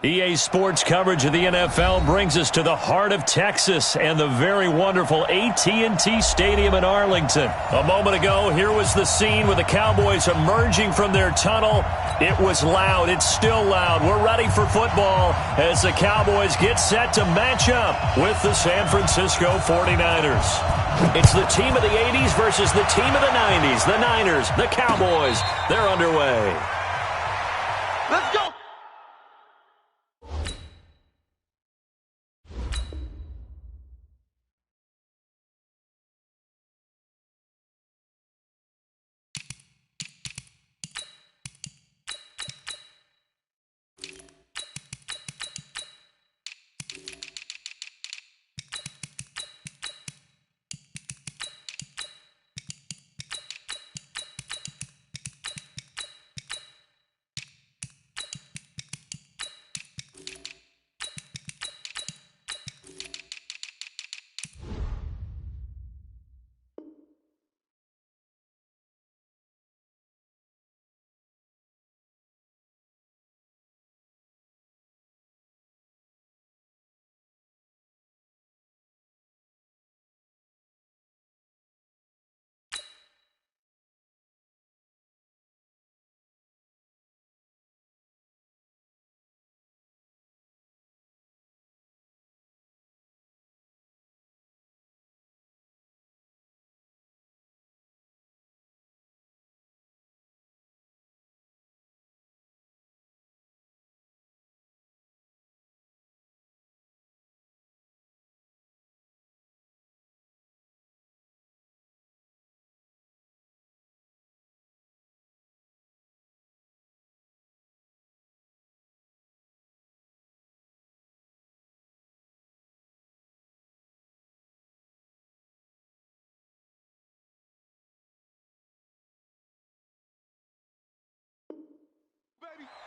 EA Sports coverage of the NFL brings us to the heart of Texas and the very wonderful AT&T Stadium in Arlington. A moment ago, here was the scene with the Cowboys emerging from their tunnel. It was loud. It's still loud. We're ready for football as the Cowboys get set to match up with the San Francisco 49ers. It's the team of the 80s versus the team of the 90s. The Niners, the Cowboys, they're underway. Let's go!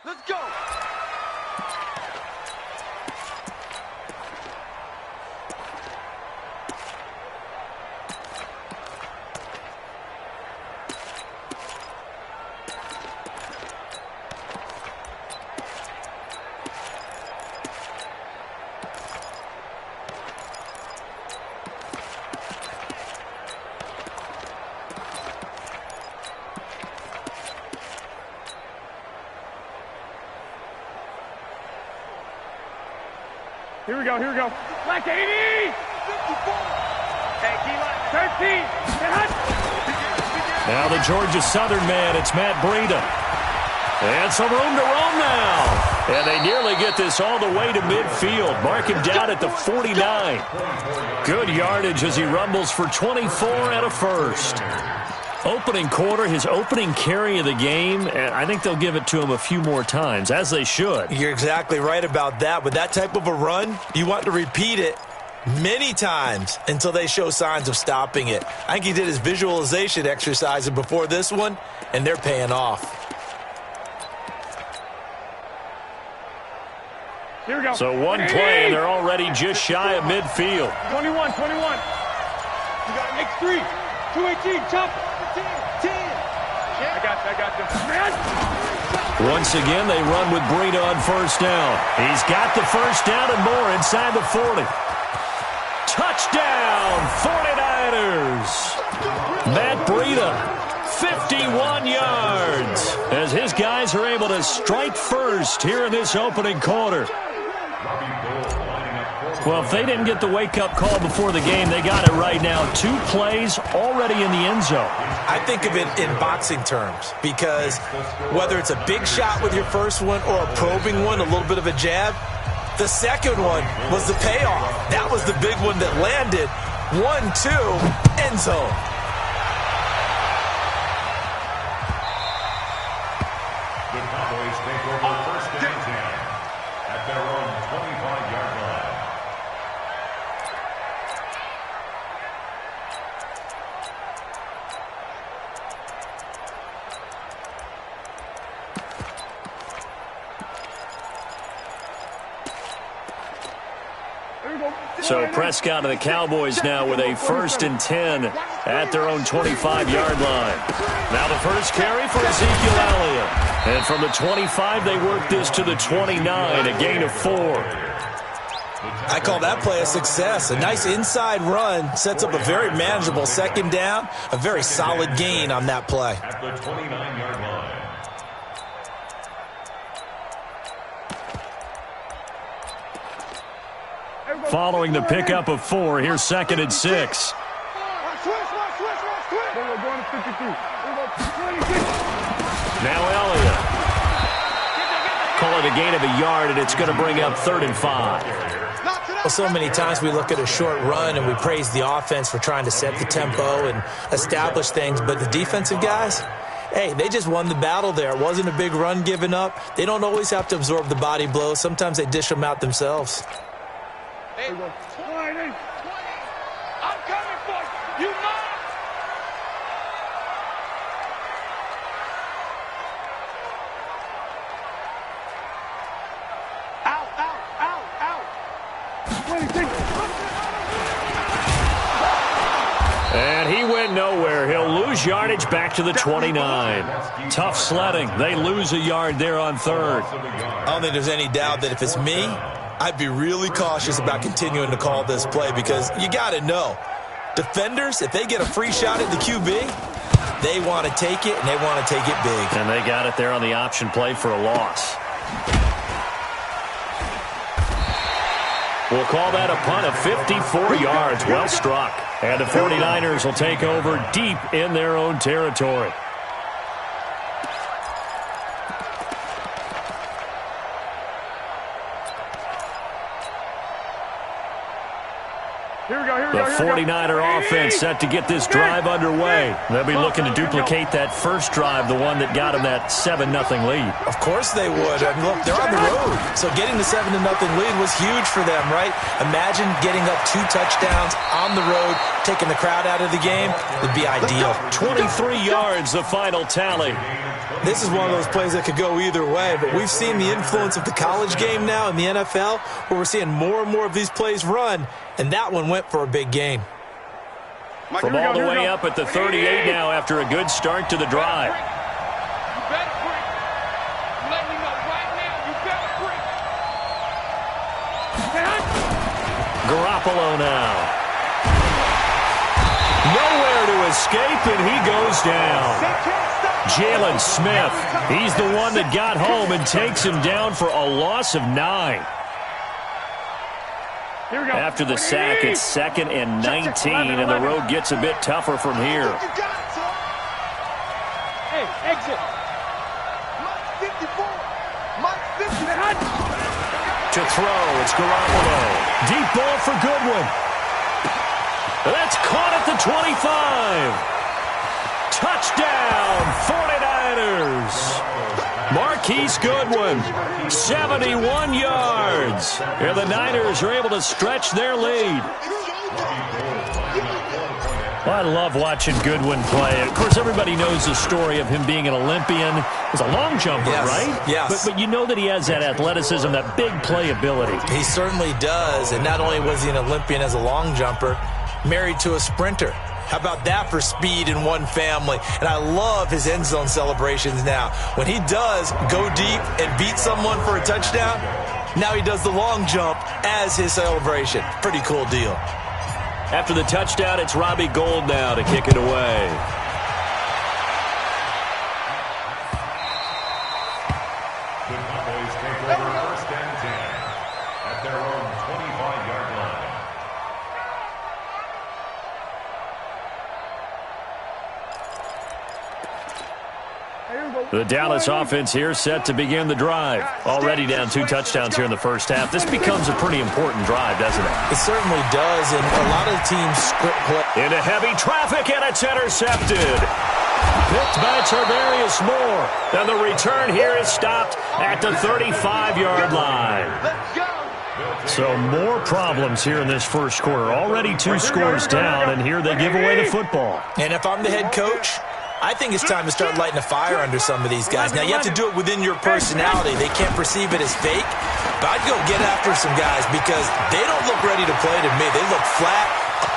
Let's go! Here we go. Black 80! 54! Hey, 13! Now the Georgia Southern man, it's Matt Breida. And some room to roam now. And they nearly get this all the way to midfield. Mark him down at the 49. Good yardage as he rumbles for 24 and a first. Opening quarter, his opening carry of the game, and I think they'll give it to him a few more times, as they should. You're exactly right about that. With that type of a run, you want to repeat it many times until they show signs of stopping it. I think he did his visualization exercises before this one, and they're paying off. Here we go. So one play, and they're already just shy of midfield. 21. You got to make 3. 218, chop. 10. I got you. Once again, they run with Breida on first down. He's got the first down and more inside the 40. Touchdown, 49ers. Matt Breida, 51 yards, as his guys are able to strike first here in this opening quarter. Well, if they didn't get the wake-up call before the game, they got it right now. 2 plays already in the end zone. I think of it in boxing terms because whether it's a big shot with your first one or a probing one, a little bit of a jab, the second one was the payoff. That was the big one that landed. 1-2, end zone. The Cowboys take over first and 10 at their own 25-yard line. So Prescott and the Cowboys now with a 1st and 10 at their own 25-yard line. Now the first carry for Ezekiel Elliott. And from the 25, they work this to the 29, a gain of 4. I call that play a success. A nice inside run sets up a very manageable second down, a very solid gain on that play. At the 29-yard line. Following the pickup of 4, here's 2nd and 6. Now Elliott. Call it a gain of a yard, and it's going to bring up 3rd and 5. Well, so many times we look at a short run and we praise the offense for trying to set the tempo and establish things, but the defensive guys, hey, they just won the battle there. It wasn't a big run given up. They don't always have to absorb the body blows. Sometimes they dish them out themselves. Hey, 20. I'm coming for you. You know. Out. And he went nowhere. He'll lose yardage back to the 29. Tough sledding. They lose a yard there on 3rd. I don't think there's any doubt that if it's me, I'd be really cautious about continuing to call this play because you got to know, defenders, if they get a free shot at the QB, they want to take it, and they want to take it big. And they got it there on the option play for a loss. We'll call that a punt of 54 yards. Well struck. And the 49ers will take over deep in their own territory. The 49er offense set to get this drive underway. They'll be looking to duplicate that first drive, the one that got them that 7-0 lead. Of course they would. I mean, look, they're on the road. So getting the 7-0 lead was huge for them, right? Imagine getting up 2 touchdowns on the road, taking the crowd out of the game. It'd be ideal. 23 yards, the final tally. This is one of those plays that could go either way, but we've seen the influence of the college game now in the NFL, where we're seeing more and more of these plays run, and that one went for a big gain. From all the way up at the 38 now after a good start to the drive. You better break. Let me know right now. You better break. Garoppolo now. Nowhere to escape, and he goes down. Jalen Smith, he's the one that got home and takes him down for a loss of 9. After the sack, it's 2nd and 19, and the road gets a bit tougher from here. Hey, exit. Mike 54. Mike 54. To throw, it's Garoppolo. Deep ball for Goodwin. That's caught at the 25. Touchdown, 49ers. Marquise Goodwin, 71 yards. And the Niners are able to stretch their lead. Well, I love watching Goodwin play. Of course, everybody knows the story of him being an Olympian. He's a long jumper, right? Yes. But you know that he has that athleticism, that big play ability. He certainly does. And not only was he an Olympian as a long jumper, married to a sprinter. How about that for speed in one family? And I love his end zone celebrations now. When he does go deep and beat someone for a touchdown, now he does the long jump as his celebration. Pretty cool deal. After the touchdown, it's Robbie Gould now to kick it away. The Cowboys take over 1st and 10 at their own 25-yard line. The Dallas offense here set to begin the drive. Already down 2 touchdowns here in the first half. This becomes a pretty important drive, doesn't it? It certainly does, and a lot of teams script play. Into heavy traffic, and it's intercepted. Picked by Tarvarius Moore. And the return here is stopped at the 35-yard line. Let's go. So more problems here in this first quarter. Already 2 scores down, and here they give away the football. And if I'm the head coach, I think it's time to start lighting a fire under some of these guys. Now, you have to do it within your personality. They can't perceive it as fake. But I'd go get after some guys because they don't look ready to play to me. They look flat,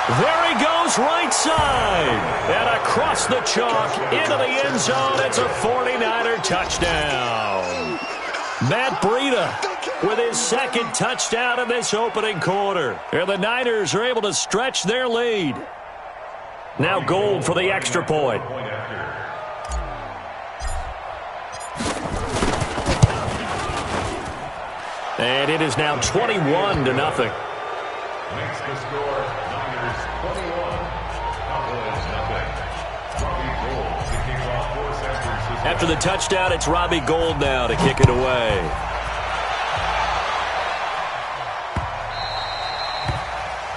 There he goes, right side. And across the chalk, into the end zone. It's a 49er touchdown. Matt Breida with his second touchdown in this opening quarter. And the Niners are able to stretch their lead. Now Gold for the extra point. And it is now 21-0. Makes the score Niners 21, Cowboys nothing. Robbie Gould to kick off for San Francisco. After the touchdown, it's Robbie Gould now to kick it away.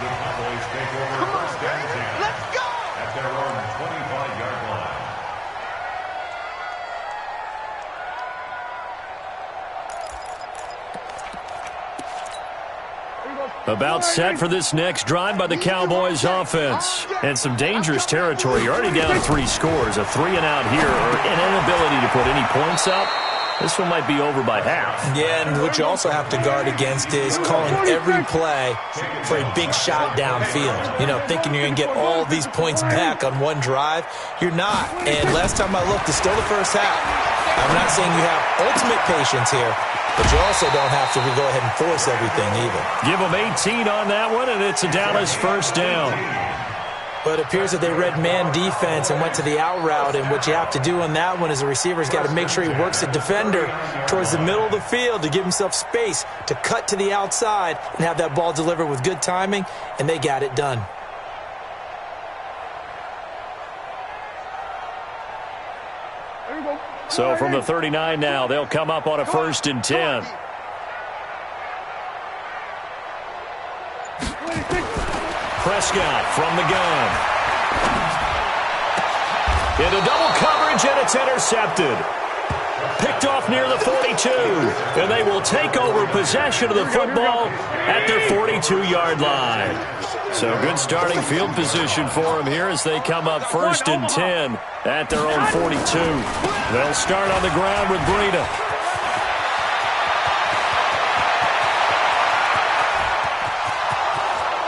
The Cowboys take over first and 10. Let's go! At their own 25-yard line. About set for this next drive by the Cowboys offense. And some dangerous territory. You're already down 3 scores. A 3-and-out here, or an inability to put any points up. This one might be over by half. Yeah, and what you also have to guard against is calling every play for a big shot downfield. You know, thinking you're going to get all these points back on one drive. You're not. And last time I looked, it's still the first half. I'm not saying you have ultimate patience here, but you also don't have to go ahead and force everything either. Give them 18 on that one, and it's a Dallas first down. But it appears that they read man defense and went to the out route, and what you have to do on that one is the receiver's got to make sure he works the defender towards the middle of the field to give himself space to cut to the outside and have that ball delivered with good timing, and they got it done. So from the 39 now, they'll come up on a 1st and 10. Prescott from the gun. Into double coverage, and it's intercepted. Picked off near the 42. And they will take over possession of the football at their 42-yard line. So good starting field position for them here as they come up 1st and 10 at their own 42. They'll start on the ground with Breida.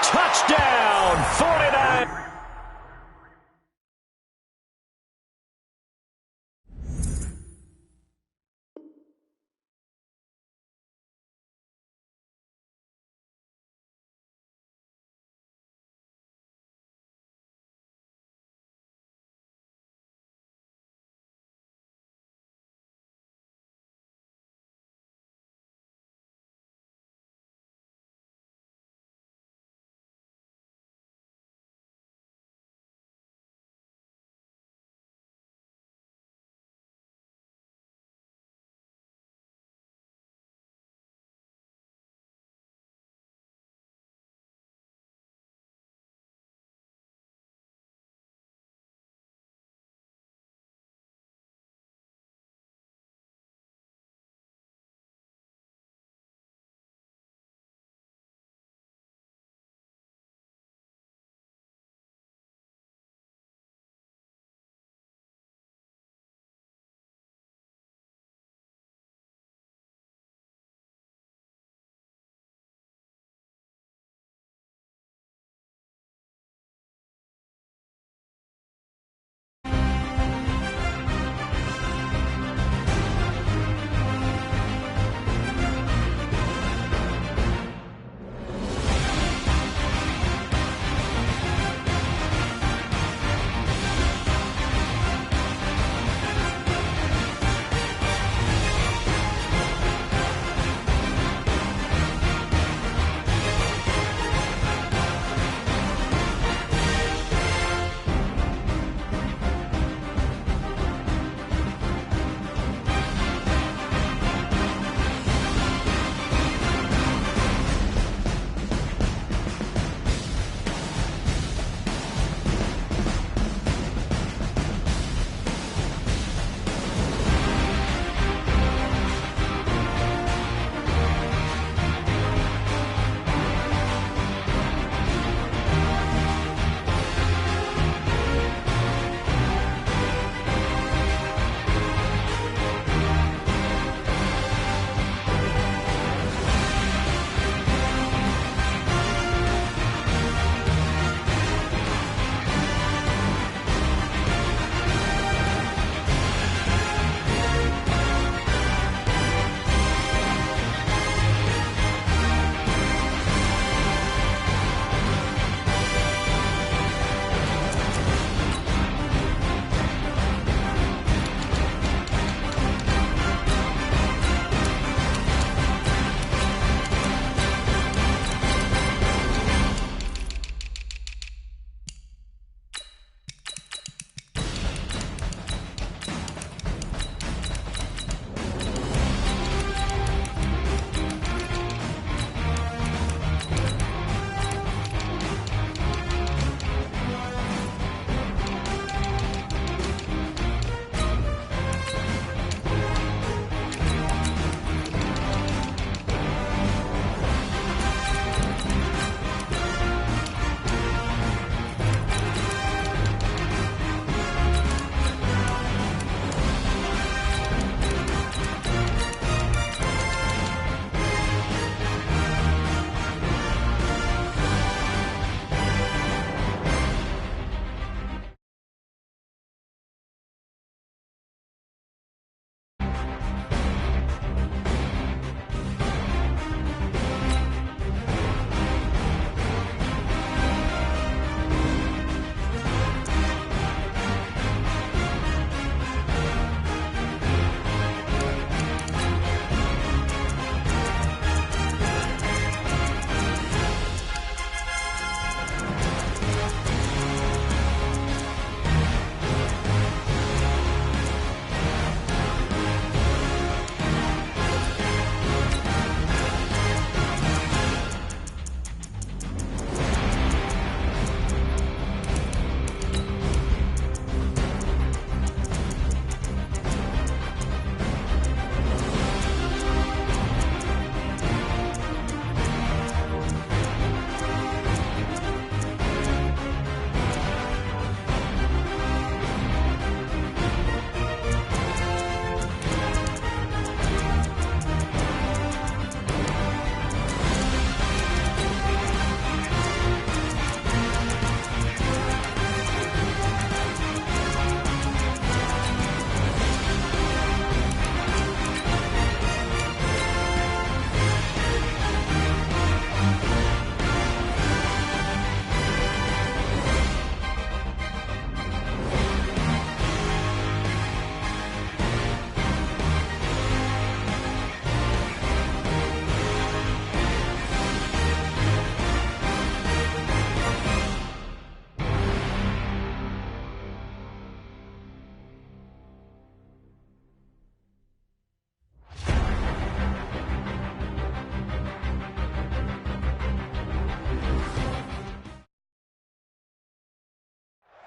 Touchdown, 49.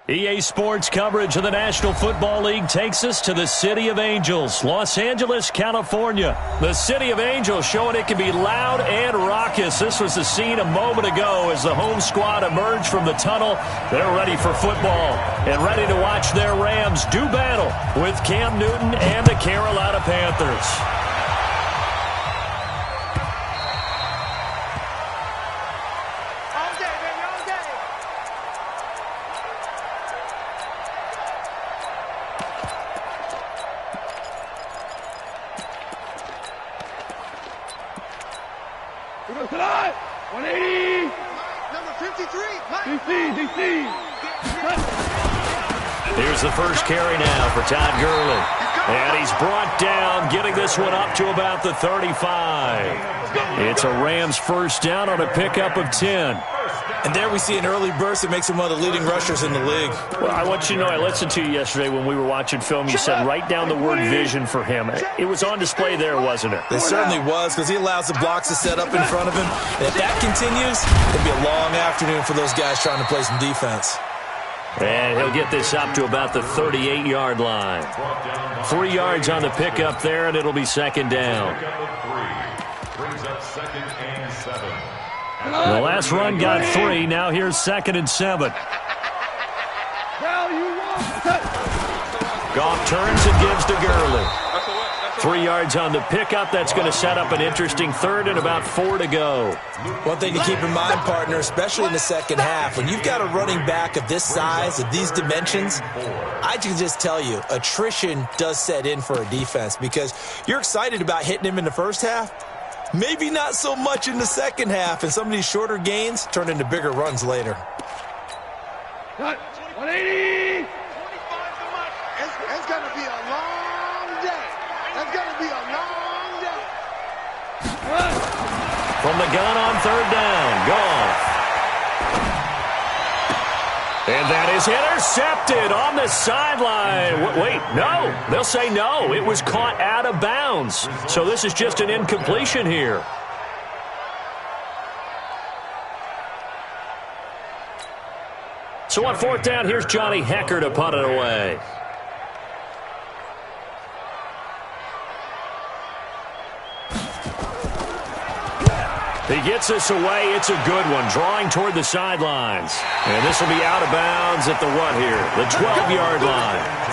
EA Sports coverage of the National Football League takes us to the City of Angels, Los Angeles, California. The City of Angels showing it can be loud and raucous. This was the scene a moment ago as the home squad emerged from the tunnel. They're ready for football and ready to watch their Rams do battle with Cam Newton and the Carolina Panthers. Here's the first carry now for Todd Gurley. And he's brought down, getting this one up to about the 35. It's a Rams first down on a pickup of 10. And there we see an early burst that makes him one of the leading rushers in the league. Well, I want you to know, I listened to you yesterday when we were watching film. You said write down the word vision for him. It was on display there, wasn't it? It certainly was, because he allows the blocks to set up in front of him. And if that continues, it'll be a long afternoon for those guys trying to play some defense. And he'll get this up to about the 38-yard line. 3 yards on the pickup there, and it'll be second down. Brings up 2nd and 7. The last run got 3. Now here's 2nd and 7. Goff turns and gives to Gurley. 3 yards on the pickup. That's going to set up an interesting third and about 4 to go. One thing to keep in mind, partner, especially in the second half, when you've got a running back of this size, of these dimensions, I can just tell you, attrition does set in for a defense because you're excited about hitting him in the first half. Maybe not so much in the second half, and some of these shorter gains turn into bigger runs later. 180! It's going to be a long day. It's going to be a long day. From the gun on third down, Goff. And that is intercepted on the sideline. Wait, no. They'll say no. It was caught out of bounds. So this is just an incompletion here. So on fourth down, here's Johnny Hecker to punt it away. He gets this away. It's a good one, drawing toward the sidelines. And this will be out of bounds at the what here? The 12-yard line.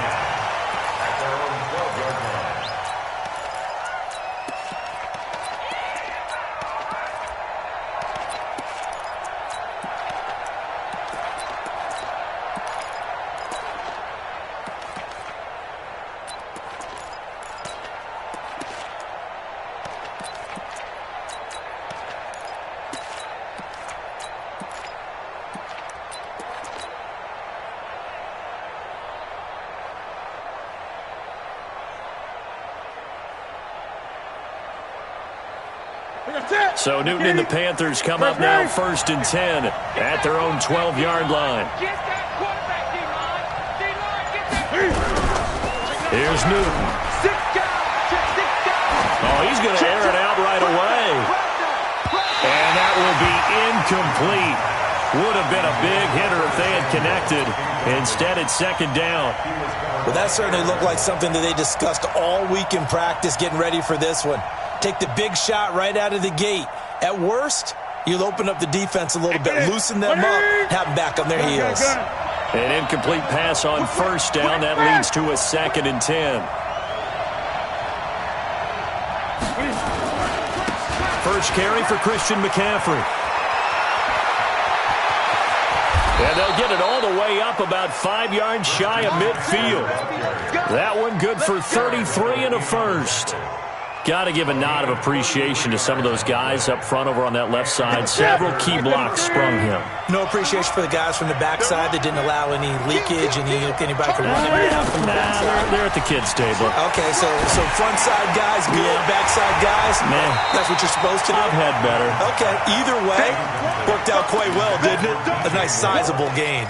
So Newton and the Panthers come up now 1st and 10 at their own 12-yard line. Get that quarterback, D-line. D-line, get that. Here's Newton. 6 guys. Oh, he's going to air it out right away. And that will be incomplete. Would have been a big hitter if they had connected. Instead, it's second down. Well, that certainly looked like something that they discussed all week in practice, getting ready for this one. Take the big shot right out of the gate. At worst, you'll open up the defense a little bit, loosen them up, have them back on their heels. An incomplete pass on first down. That leads to a 2nd and 10. First carry for Christian McCaffrey. And they'll get it all the way up about 5 yards shy of midfield. That one good for 33 and a first. Got to give a nod of appreciation to some of those guys up front over on that left side. Several key blocks sprung him. No appreciation for the guys from the backside that didn't allow any leakage and anybody from running around from the backside. They're at the kids' table. Okay, so front side guys, good. Backside guys, man, that's what you're supposed to do. I've had better. Okay, either way, worked out quite well, didn't it? A nice sizable gain.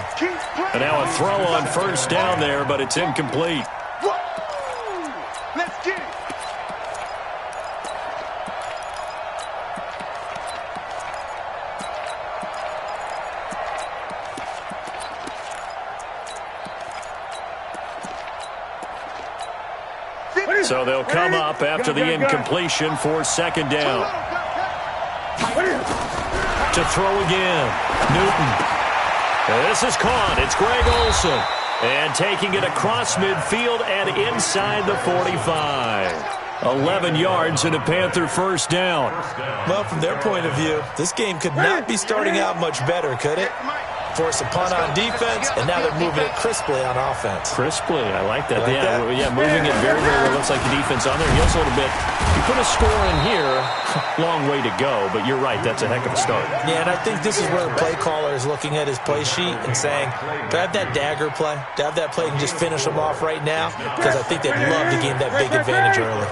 And now a throw on first down there, but it's incomplete. Let's get it. So they'll come up after the incompletion for second down. To throw again. Newton. This is caught. It's Greg Olsen. And taking it across midfield and inside the 45. 11 yards and a Panther first down. Well, from their point of view, this game could not be starting out much better, could it? Force a punt on defense, and now they're moving it crisply on offense. Crisply, I like that. Like that? Yeah, moving it very, very well. Looks like the defense on there. He also a little bit. You put a score in here, long way to go, but you're right. That's a heck of a start. Yeah, and I think this is where the play caller is looking at his play sheet and saying, do I have that dagger play? Do I have that play and just finish them off right now? Because I think they'd love to gain that big advantage early.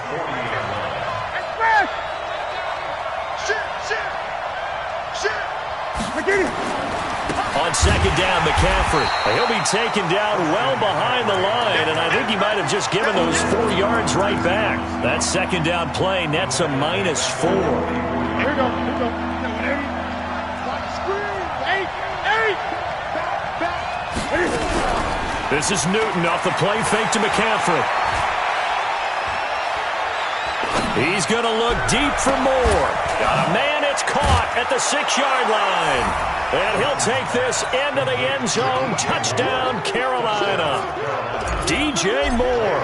On second down, McCaffrey. He'll be taken down well behind the line, and I think he might have just given those 4 yards right back. That second down play nets a -4. Here we go. This is Newton off the play fake to McCaffrey. He's going to look deep for more. Got a man, it's caught at the 6-yard line. And he'll take this into the end zone. Touchdown, Carolina. DJ Moore,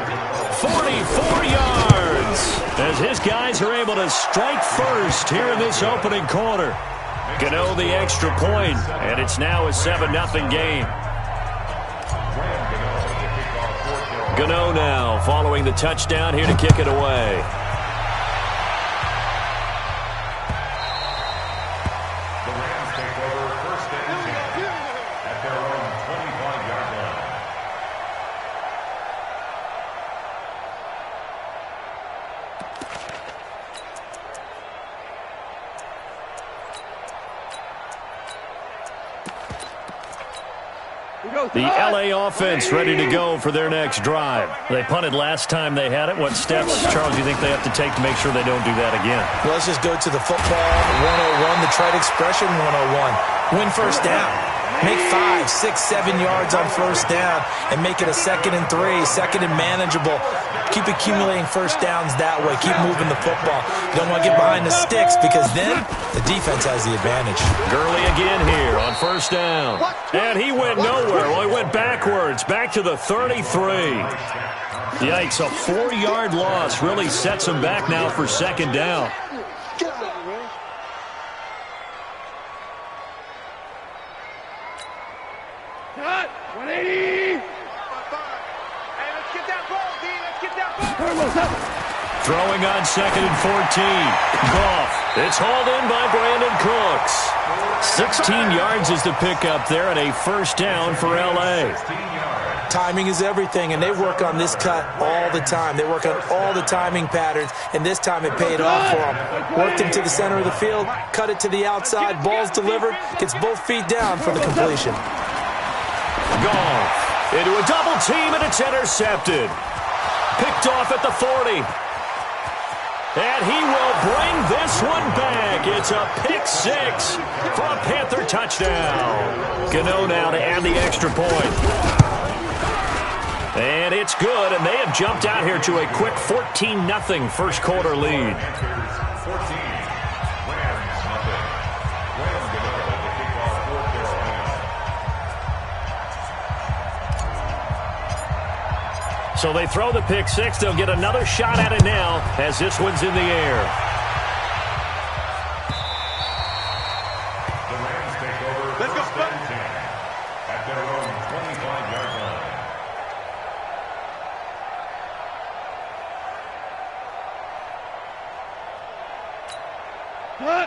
44 yards. As his guys are able to strike first here in this opening quarter. Gano the extra point, and it's now a 7-0 game. Gano now following the touchdown here to kick it away. The L.A. offense ready to go for their next drive. They punted last time they had it. What steps, Charles, do you think they have to take to make sure they don't do that again? Well, let's just go to the football 101, the trite expression 101. Win first down. Make 5, 6, 7 yards on first down and make it a 2nd and 3, 2nd and manageable. Keep accumulating first downs that way. Keep moving the football. You don't want to get behind the sticks because then the defense has the advantage. Gurley again here on first down. And he went nowhere. Well, he went backwards, back to the 33. Yikes, a 4-yard loss really sets him back now for second down. Cut! 180! Hey, let's get that ball, D. Let's get that ball. Throwing on 2nd and 14. Goff. It's hauled in by Brandon Cooks. 16 yards is the pickup there and a first down for L.A. Timing is everything, and they work on this cut all the time. They work on all the timing patterns, and this time it paid off for them. Worked him to the center of the field, cut it to the outside, ball's delivered, gets both feet down for the completion. Goff into a double team, and it's intercepted. Picked off at the 40. And he will bring this one back. It's a pick-6 for a Panther touchdown. Gano now to add the extra point. And it's good, and they have jumped out here to a quick 14-0 first quarter lead. So they throw the pick-6. They'll get another shot at it now as this one's in the air. The Rams take over. Let's go. First and 10 at their own 25-yard line.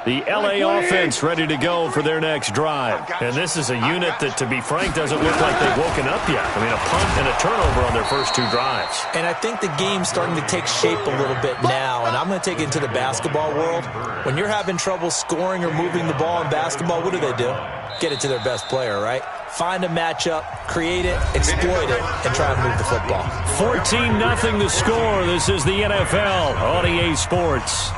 The L.A. offense ready to go for their next drive. And this is a unit that, to be frank, doesn't look like they've woken up yet. I mean, a punt and a turnover on their first 2 drives. And I think the game's starting to take shape a little bit now, and I'm going to take it into the basketball world. When you're having trouble scoring or moving the ball in basketball, what do? Get it to their best player, right? Find a matchup, create it, exploit it, and try and move the football. 14-0 the score. This is the NFL on EA Sports.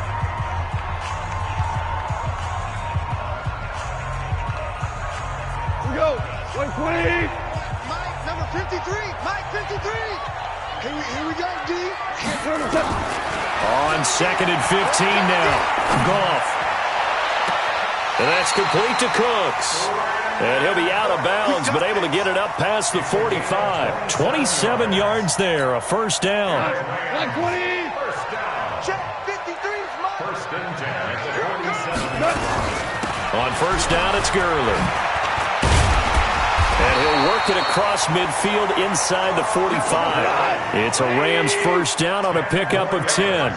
Go! 120! Mike, number 53! Mike, 53! Here we go, D. On 2nd and 15 now. Goff. And that's complete to Cooks. And he'll be out of bounds, but able to get it up past the 45. 27 yards there, a first down. Check 53's mine. First and 10 at the 47. On first down, it's Gurley. And he'll work it across midfield inside the 45. It's a Rams first down on a pickup of 10.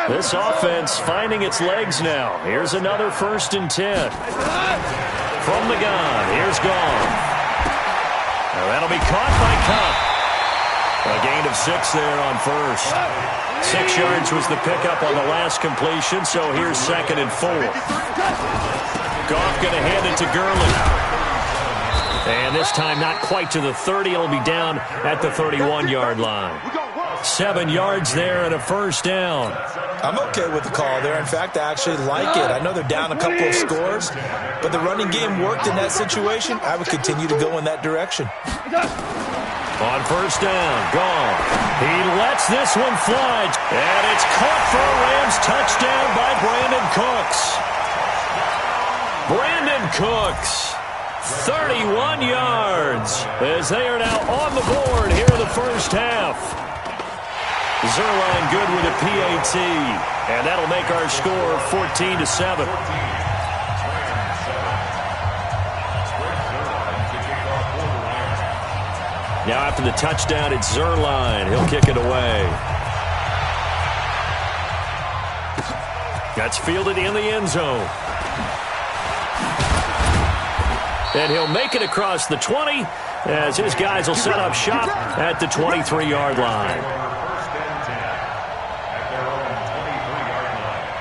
This offense finding its legs now. Here's another first and 10. From the gun, here's Goff. Now that'll be caught by Cup. A gain of 6 there on first. 6 yards was the pickup on the last completion, so here's 2nd and 4. Goff going to hand it to Gurley. And this time not quite to the 30. It'll be down at the 31-yard line. 7 yards there and a first down. I'm okay with the call there. In fact, I actually like it. I know they're down a couple of scores, but the running game worked in that situation. I would continue to go in that direction. On first down, Goff. He lets this one fly. And it's caught for a Rams touchdown by Brandon Cooks. Brandon Cooks. 31 yards as they are now on the board here in the first half. Zuerlein good with a PAT, and that'll make our score 14-7. Now after the touchdown, it's Zuerlein. He'll kick it away. That's fielded in the end zone. And he'll make it across the 20 as his guys will set up shop at the 23-yard line. First and 10 at their own 23-yard line.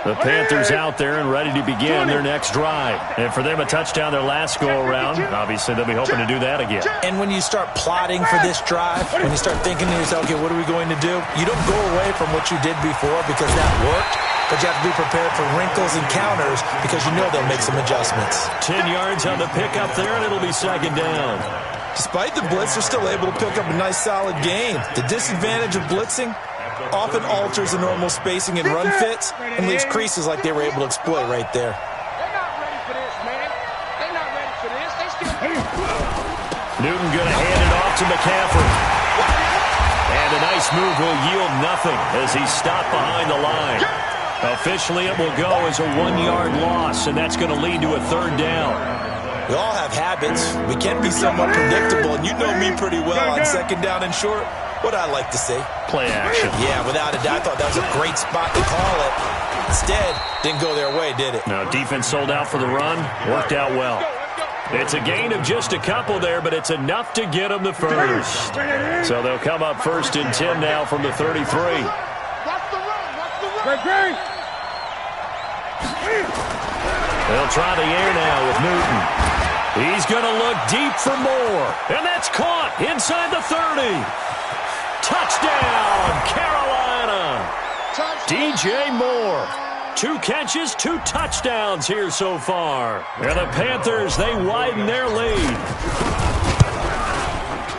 The Panthers out there and ready to begin their next drive. And for them, a touchdown their last go-around. Obviously, they'll be hoping to do that again. And when you start plotting for this drive, when you start thinking to yourself, okay, what are we going to do? You don't go away from what you did before because that worked, but you have to be prepared for wrinkles and counters because you know they'll make some adjustments. 10 yards on the pickup there, and it'll be 2nd down. Despite the blitz, they're still able to pick up a nice, solid gain. The disadvantage of blitzing often alters the normal spacing and run fits and leaves creases like they were able to exploit right there. They're not ready for this, man. They're not ready for this. They still... Newton going to hand it off to McCaffrey. And a nice move will yield nothing as he's stopped behind the line. Officially, it will go as a 1-yard loss, and that's going to lead to a 3rd down. We all have habits. We can be somewhat predictable, and you know me pretty well on 2nd down and short. What I like to see. Play action. Yeah, without a doubt. I thought that was a great spot to call it. Instead, didn't go their way, did it? Now, defense sold out for the run. Worked out well. It's a gain of just a couple there, but it's enough to get them the first. So they'll come up 1st and 10 now from the 33. Watch the run. Watch the run. They'll try the air now with Newton. He's going to look deep for more. And that's caught inside the 30. Touchdown, Carolina. DJ Moore. 2 catches, 2 touchdowns here so far. And the Panthers, they widen their lead.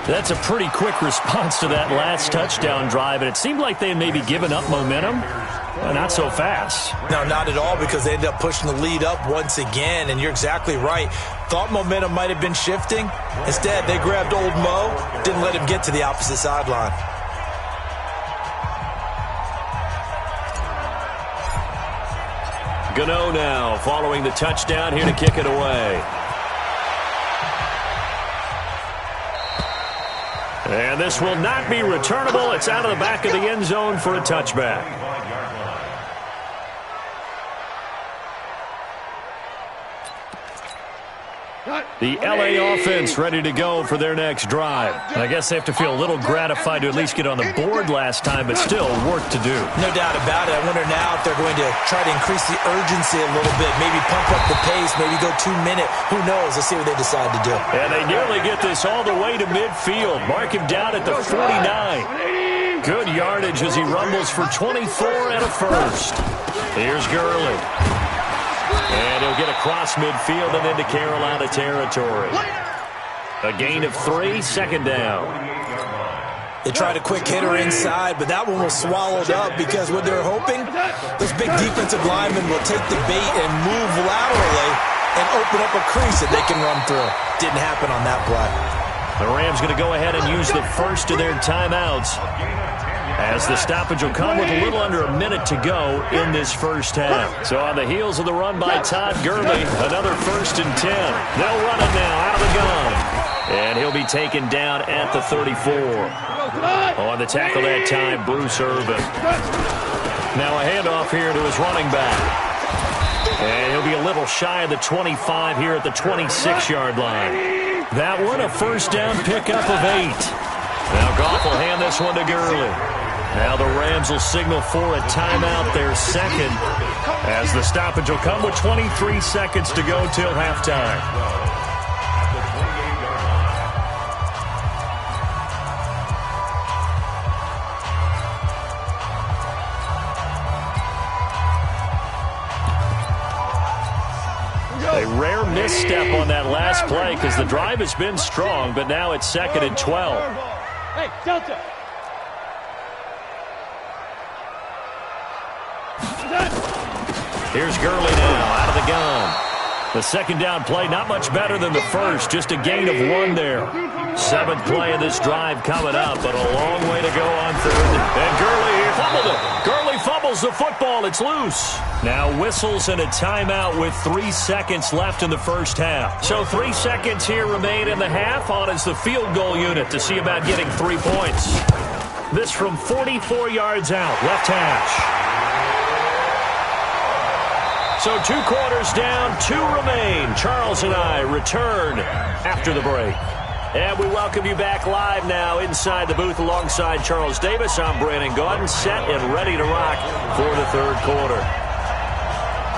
That's a pretty quick response to that last touchdown drive, and it seemed like they had maybe given up momentum. Not so fast. No, not at all, because they ended up pushing the lead up once again, and you're exactly right. Thought momentum might have been shifting. Instead, they grabbed old Mo, didn't let him get to the opposite sideline. Gano now following the touchdown here to kick it away. And this will not be returnable. It's out of the back of the end zone for a touchback. The LA offense ready to go for their next drive. I guess they have to feel a little gratified to at least get on the board last time, but still work to do. No doubt about it. I wonder now if they're going to try to increase the urgency a little bit, maybe pump up the pace, maybe go 2-minute. Who knows? Let's see what they decide to do. And they nearly get this all the way to midfield. Mark him down at the 49. Good yardage as he rumbles for 24 and a first. Here's Gurley. And he'll get across midfield and into Carolina territory. A gain of 3, second down. They tried a quick hitter inside, but that one was swallowed up because what they're hoping, those big defensive linemen will take the bait and move laterally and open up a crease that they can run through. Didn't happen on that play. The Rams going to go ahead and use the first of their timeouts, as the stoppage will come with a little under a minute to go in this first half. So on the heels of the run by Todd Gurley, another 1st and 10. They'll run it now out of the gun. And he'll be taken down at the 34. On the tackle that time, Bruce Irvin. Now a handoff here to his running back. And he'll be a little shy of the 25 here at the 26-yard line. That one, a first down pickup of 8. Now Goff will hand this one to Gurley. Now the Rams will signal for a timeout, their second, as the stoppage will come with 23 seconds to go till halftime. A rare misstep on that last play because the drive has been strong, but now it's 2nd and 12. Hey, Delta. Here's Gurley now out of the gun. The second down play, not much better than the first, just a gain of 1 there. 7th play of this drive coming up, but a long way to go on 3rd. And Gurley fumbled it. Gurley fumbles the football. It's loose. Now whistles and a timeout with 3 seconds left in the first half. So 3 seconds here remain in the half. On is the field goal unit to see about getting 3 points. This from 44 yards out, left hash. So 2 quarters down, 2 remain. Charles and I return after the break. And we welcome you back live now inside the booth alongside Charles Davis. I'm Brandon Gaudin, set and ready to rock for the 3rd quarter.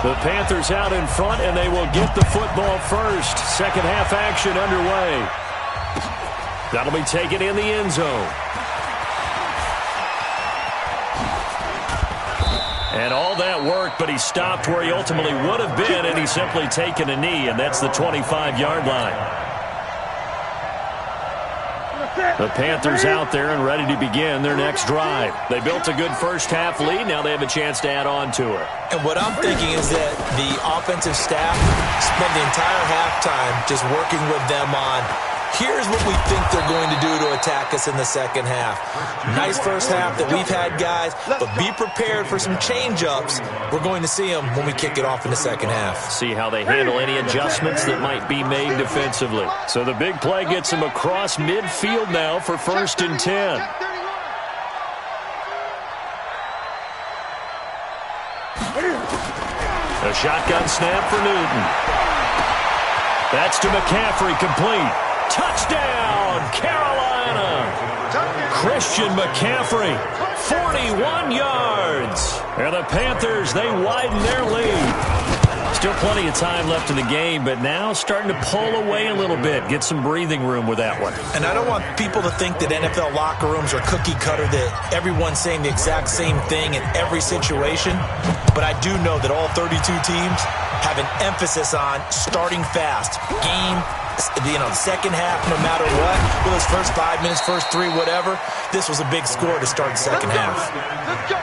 The Panthers out in front, and they will get the football first. Second half action underway. That'll be taken in the end zone. And all that work, but he stopped where he ultimately would have been, and he's simply taken a knee, and that's the 25-yard line. The Panthers out there and ready to begin their next drive. They built a good first half lead. Now they have a chance to add on to it. And what I'm thinking is that the offensive staff spent the entire halftime just working with them on, here's what we think they're going to do to attack us in the second half. Nice first half that we've had, guys, but be prepared for some change-ups. We're going to see them when we kick it off in the second half. See how they handle any adjustments that might be made defensively. So the big play gets them across midfield now for 1st and 10. A shotgun snap for Newton. That's to McCaffrey, complete. Touchdown, Carolina! Christian McCaffrey, 41 yards. And the Panthers, they widen their lead. Still plenty of time left in the game, but now starting to pull away a little bit. Get some breathing room with that one. And I don't want people to think that NFL locker rooms are cookie cutter, that everyone's saying the exact same thing in every situation. But I do know that all 32 teams have an emphasis on starting fast. Second half, no matter what, with those first 5 minutes, first 3, whatever, this was a big score to start the second half. Let's go.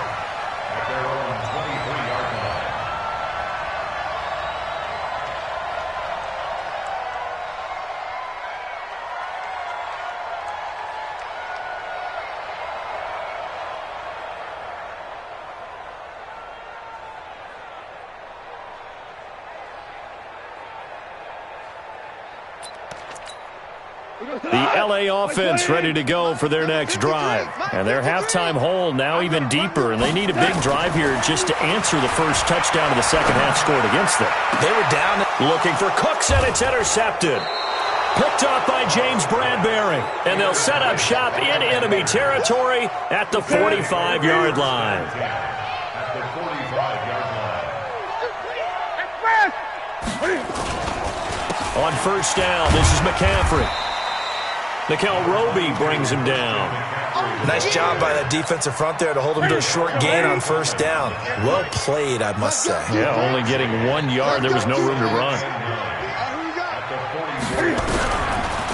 The LA offense ready to go for their next drive. And their halftime hole now even deeper, and they need a big drive here just to answer the first touchdown of the second half scored against them. They were down. Looking for Cooks, and it's intercepted. Picked off by James Bradbury. And they'll set up shop in enemy territory at the 45-yard line. On first down, this is McCaffrey. Nickel Roby brings him down. Nice job by that defensive front there to hold him to a short gain on first down. Well played, I must say. Yeah, only getting 1 yard. There was no room to run.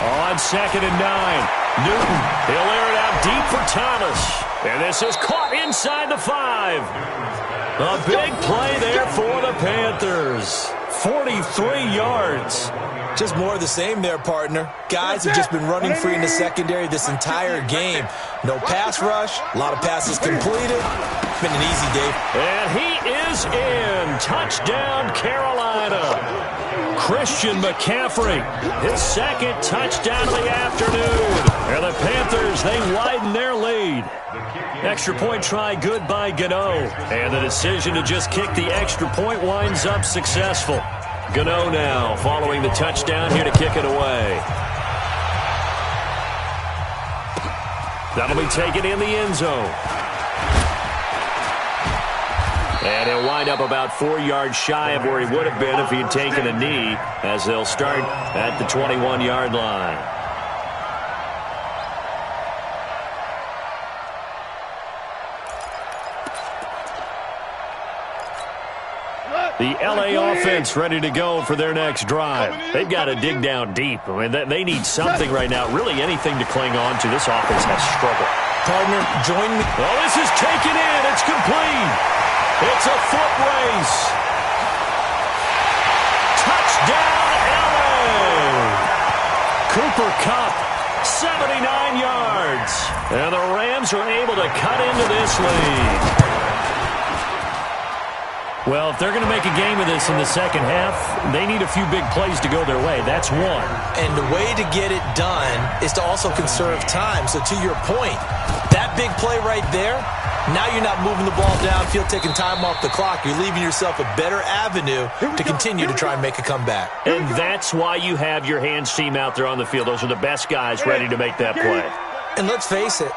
On 2nd and 9. Newton, he'll air it out deep for Thomas. And this is caught inside the 5. A big play there for the Panthers. 43 yards. Just more of the same there, partner. Guys have just been running free in the secondary this entire game. No pass rush, a lot of passes completed. It's been an easy day. And he is in. Touchdown, Carolina. Christian McCaffrey, his 2nd touchdown of the afternoon. And the Panthers, they widen their lead. Extra point try good by Gano. And the decision to just kick the extra point winds up successful. Gano now following the touchdown here to kick it away. That'll be taken in the end zone. And he'll wind up about 4 yards shy of where he would have been if he had taken a knee, as they'll start at the 21-yard line. The L.A. offense ready to go for their next drive. They've got to dig down deep. I mean, they need something right now, really anything to cling on to. This offense has struggled. Partner, join me. Oh, this is taken in. It's complete. It's a foot race. Touchdown, L.A. Cooper Kupp, 79 yards. And the Rams are able to cut into this lead. Well, if they're going to make a game of this in the second half, they need a few big plays to go their way. That's one. And the way to get it done is to also conserve time. So to your point, that big play right there, now you're not moving the ball downfield, taking time off the clock. You're leaving yourself a better avenue to continue to try and make a comeback. And that's why you have your hands team out there on the field. Those are the best guys ready to make that play. And let's face it,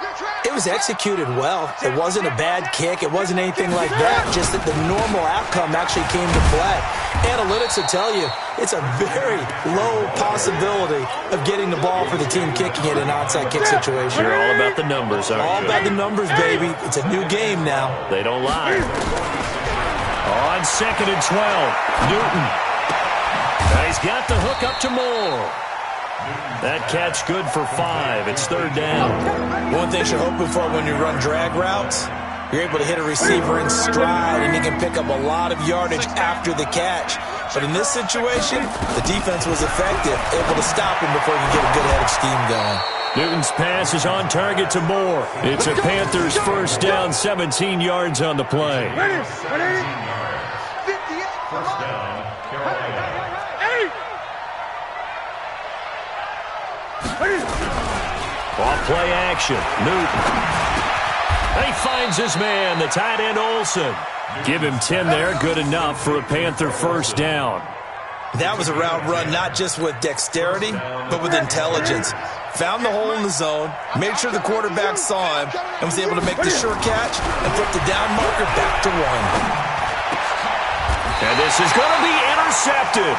it was executed well. It wasn't a bad kick. It wasn't anything like that. Just that the normal outcome actually came to play. Analytics will tell you it's a very low possibility of getting the ball for the team kicking it in an onside kick situation. You're all about the numbers, aren't you? All about the numbers, baby. It's a new game now. They don't lie. On 2nd and 12, Newton. Now he's got the hook up to Moore. That catch good for 5. It's 3rd down. One thing you're hoping for when you run drag routes, you're able to hit a receiver in stride, and he can pick up a lot of yardage after the catch. But in this situation, the defense was effective, able to stop him before he could get a good head of steam going. Newton's pass is on target to Moore. It's a Panthers first down, 17 yards on the play. First down, Carolina. Off play action. Newton. He finds his man, the tight end Olsen. Give him 10 there. Good enough for a Panther first down. That was a route run not just with dexterity, but with intelligence. Found the hole in the zone, made sure the quarterback saw him, and was able to make the short catch and put the down marker back to 1. And this is going to be intercepted.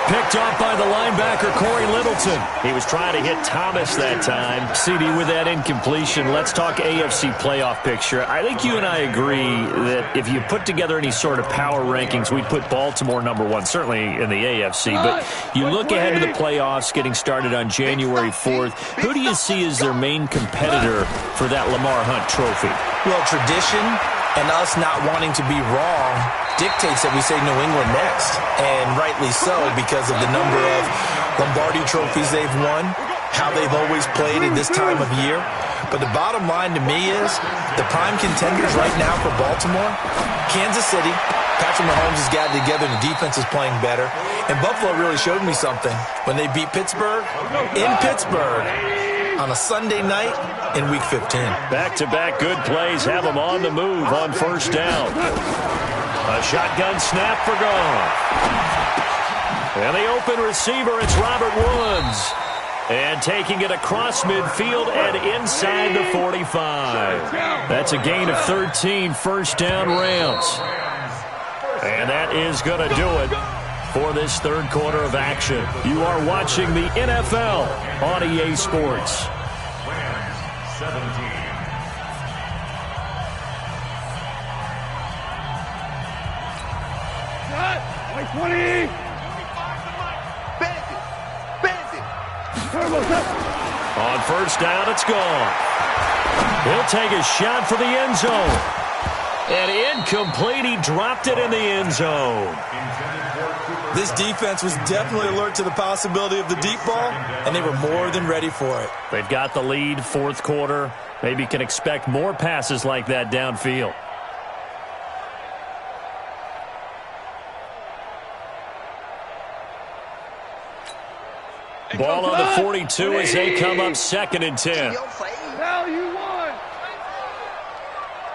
Picked off by the linebacker, Corey Littleton. He was trying to hit Thomas that time. CD with that incompletion. Let's talk AFC playoff picture. I think you and I agree that if you put together any sort of power rankings, we'd put Baltimore #1, certainly in the AFC. But you look ahead to the playoffs getting started on January 4th. Who do you see as their main competitor for that Lamar Hunt trophy? Well, tradition and us not wanting to be wrong dictates that we say New England next, and rightly so because of the number of Lombardi trophies they've won, how they've always played at this time of year. But the bottom line to me is the prime contenders right now for Baltimore, Kansas City. Patrick Mahomes has got it together and the defense is playing better. And Buffalo really showed me something when they beat Pittsburgh in Pittsburgh on a Sunday night in Week 15. Back-to-back good plays have them on the move on first down. A shotgun snap for Goff. And the open receiver, it's Robert Woods. And taking it across midfield and inside the 45. That's a gain of 13, first down Rams. And that is going to do it for this third quarter of action. You are watching the NFL on EA Sports. Rams 17. Like 20. On first down, it's gone. He'll take a shot for the end zone. And incomplete, he dropped it in the end zone. This defense was definitely alert to the possibility of the deep ball, and they were more than ready for it. They've got the lead, fourth quarter. Maybe can expect more passes like that downfield. Ball on the 42 as they come up 2nd and 10. Now you won.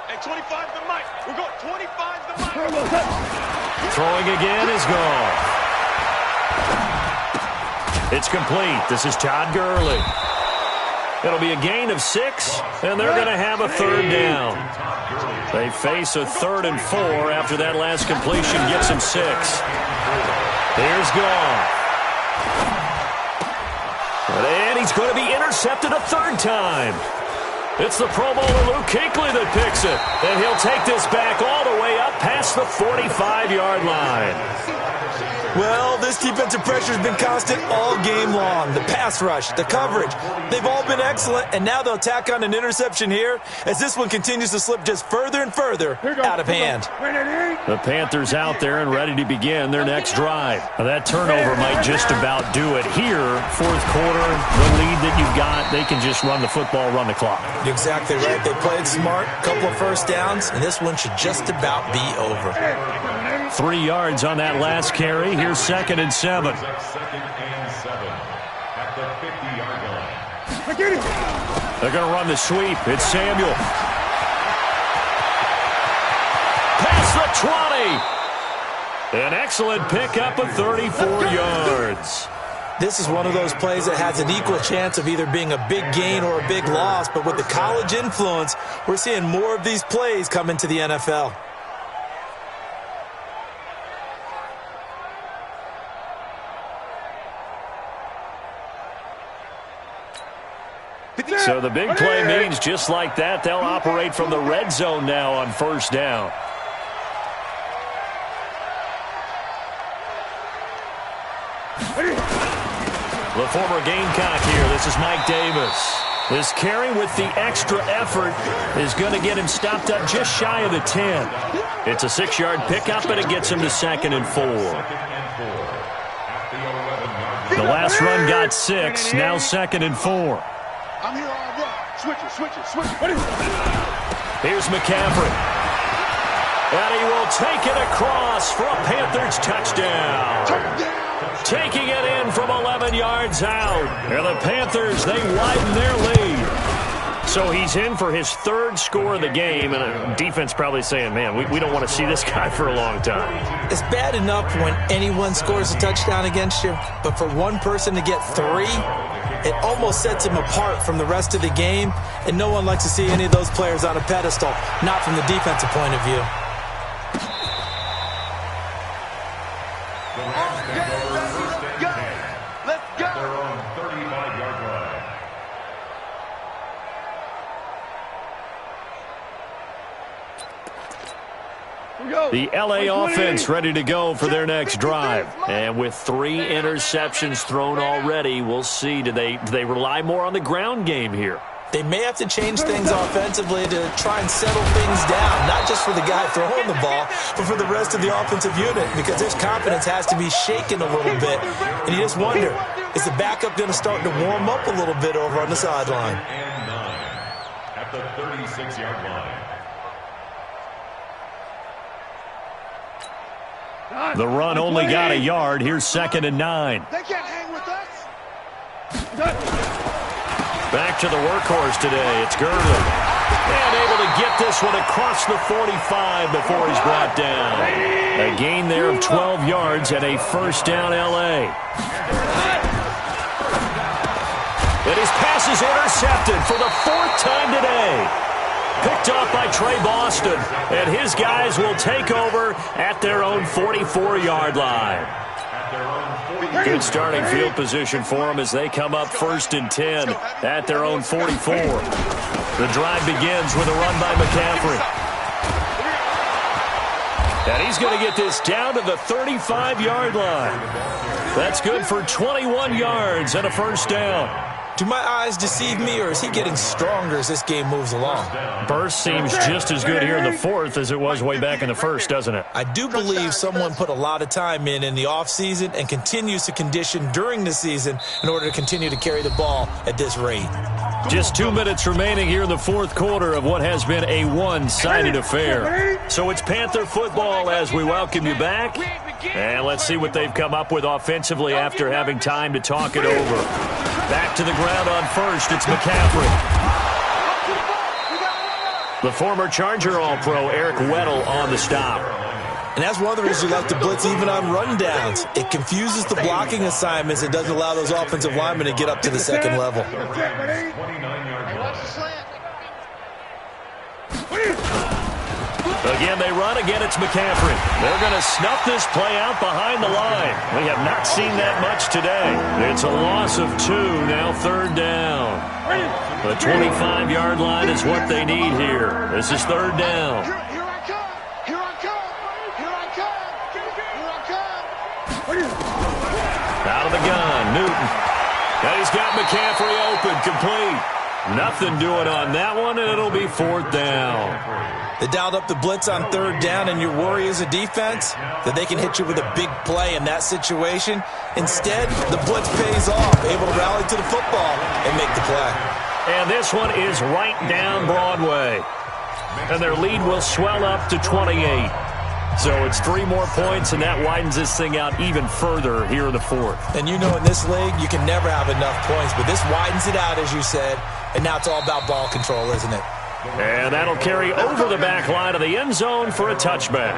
Hey, 25 the mic. We're going 25 the mic. Throwing again is gone. It's complete. This is Todd Gurley. It'll be a gain of 6, and they're going to have a third down. They face a 3rd and 4 after that last completion gets him 6. Here's Goff. And he's going to be intercepted a 3rd time. It's the Pro Bowler Luke Kuechly that picks it. And he'll take this back all the way up past the 45-yard line. Well, this defensive pressure has been constant all game long. The pass rush, the coverage, they've all been excellent, and now they'll tack on an interception here as this one continues to slip just further and further out of hand. The Panthers out there and ready to begin their next drive. Now, that turnover might just about do it here. Fourth quarter, the lead that you've got, they can just run the football, run the clock. You're exactly right. They played smart, couple of first downs, and this one should just about be over. 3 yards on that last carry. Here's 2nd and 7. 2nd and 7 at the 50-yard line. They're going to run the sweep. It's Samuel. Past the 20. An excellent pickup of 34 yards. This is one of those plays that has an equal chance of either being a big gain or a big loss, but with the college influence, we're seeing more of these plays come into the NFL. So the big play means just like that, they'll operate from the red zone now on first down. The former Gamecock here. This is Mike Davis. This carry with the extra effort is going to get him stopped up just shy of the 10. It's a 6-yard pickup, and it gets him to 2nd and 4. The last run got 6, now 2nd and 4. I'm here all day. Switch it. Here's McCaffrey. And he will take it across for a Panthers touchdown. Taking it in from 11 yards out. And the Panthers, they widen their lead. So he's in for his 3rd score of the game, and defense probably saying, man, we don't want to see this guy for a long time. It's bad enough when anyone scores a touchdown against you, but for one person to get 3, it almost sets him apart from the rest of the game, and no one likes to see any of those players on a pedestal, not from the defensive point of view. The LA offense ready to go for their next drive. And with 3 interceptions thrown already, we'll see. Do they rely more on the ground game here? They may have to change things offensively to try and settle things down, not just for the guy throwing the ball, but for the rest of the offensive unit, because their confidence has to be shaken a little bit. And you just wonder, is the backup going to start to warm up a little bit over on the sideline? And 9 at the 36-yard line. The run only got a yard. Here's 2nd and 9. They can't hang with us. Back to the workhorse today. It's Gurley. And able to get this one across the 45 before he's brought down. A gain there of 12 yards and a first down LA. And his pass is intercepted for the 4th time today. Picked off by Trey Boston, and his guys will take over at their own 44-yard line. Good starting field position for them as they come up 1st and 10 at their own 44. The drive begins with a run by McCaffrey. And he's going to get this down to the 35-yard line. That's good for 21 yards and a first down. Do my eyes deceive me, or is he getting stronger as this game moves along? Burst seems just as good here in the 4th as it was way back in the 1st, doesn't it? I do believe someone put a lot of time in the offseason and continues to condition during the season in order to continue to carry the ball at this rate. Just 2 minutes remaining here in the 4th quarter of what has been a one-sided affair. So it's Panther football as we welcome you back. And let's see what they've come up with offensively after having time to talk it over. Back to the ground on first, it's McCaffrey. The former Charger All-Pro Eric Weddle on the stop. And that's one of the reasons you like to blitz even on rundowns. It confuses the blocking assignments. It doesn't allow those offensive linemen to get up to the second level. Again, they run. Again, it's McCaffrey. They're going to snuff this play out behind the line. We have not seen that much today. It's a loss of 2, now 3rd down. The 25-yard line is what they need here. This is 3rd down. Here I come. Here I come. Here I come. Here I come. Out of the gun, Newton. And he's got McCaffrey open, complete. Nothing doing on that one, and it'll be 4th down. They dialed up the blitz on 3rd down, and your worry as a defense that they can hit you with a big play in that situation. Instead, the blitz pays off, able to rally to the football and make the play. And this one is right down Broadway. And their lead will swell up to 28. So it's 3 more points, and that widens this thing out even further here in the 4th. And you know in this league, you can never have enough points, but this widens it out, as you said, and now it's all about ball control, isn't it? And that'll carry over the back line of the end zone for a touchback.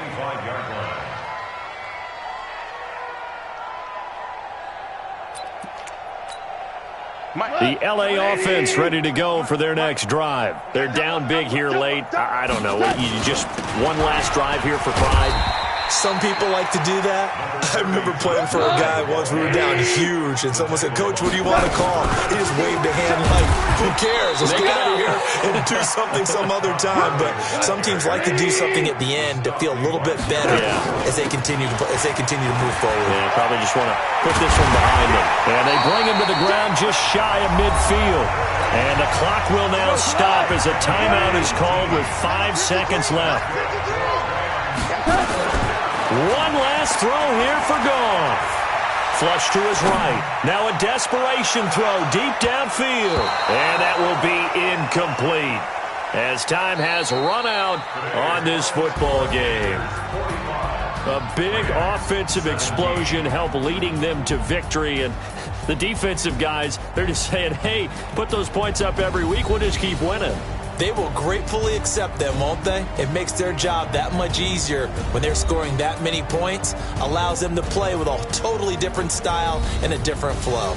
The LA offense ready to go for their next drive. They're down big here late. I don't know. You just one last drive here for pride. Some people like to do that. I remember playing for a guy once. We were down huge, and someone said, "Coach, what do you want to call?" He just waved a hand like, "Who cares? Let's get out of here and do something some other time." But some teams like to do something at the end to feel a little bit better as they continue to move forward. Yeah, probably just want to put this one behind them. And they bring him to the ground just shy of midfield. And the clock will now stop as a timeout is called with 5 seconds left. One last throw here for Goff. Flush to his right. Now a desperation throw deep downfield. And that will be incomplete as time has run out on this football game. A big offensive explosion helped leading them to victory. And the defensive guys, they're just saying, hey, put those points up every week. We'll just keep winning. They will gratefully accept them, won't they? It makes their job that much easier when they're scoring that many points. Allows them to play with a totally different style and a different flow.